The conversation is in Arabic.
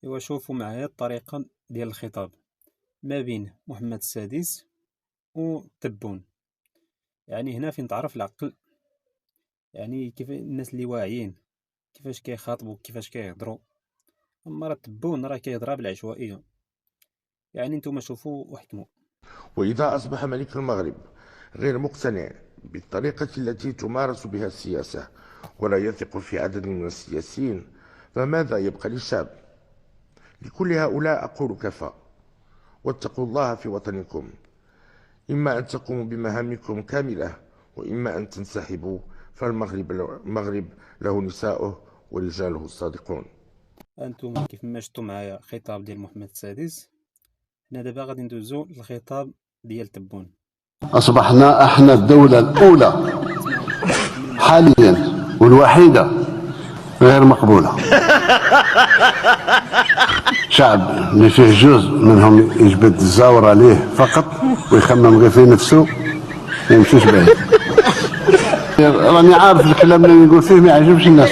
إوا شوفوا معايا الطريقة ديال الخطاب ما بين محمد السادس وتبون. يعني هنا فين تعرف العقل، يعني كيف الناس اللي واعيين كيفاش كيخاطبوا كيفاش كيهضروا. اما راه تبون راه كيهضرها بالعشوائيه. يعني نتوما شوفوا وحكموا. وإذا أصبح ملك المغرب غير مقتنع بالطريقة التي تمارس بها السياسة ولا يثق في عدد من السياسيين، فماذا يبقى للشعب؟ لكل هؤلاء أقول كفى، واتقوا الله في وطنكم، إما أن تقوموا بمهامكم كاملة وإما أن تنسحبوا، فالمغرب له نساؤه ورجاله الصادقون. انتم كيف ما شفتوا معايا خطاب ديال محمد السادس، حنا دابا غادي ندوزو للخطاب ديال تبون. أصبحنا احنا الدولة الأولى حاليا والوحيدة غير مقبولة. شعب اللي فيه جزء منهم يجبد الزاور عليه فقط ويخمم غير في نفسه ما يمشيش بعيد. راني عارف الكلام اللي يقول فيه ما يعجبش الناس.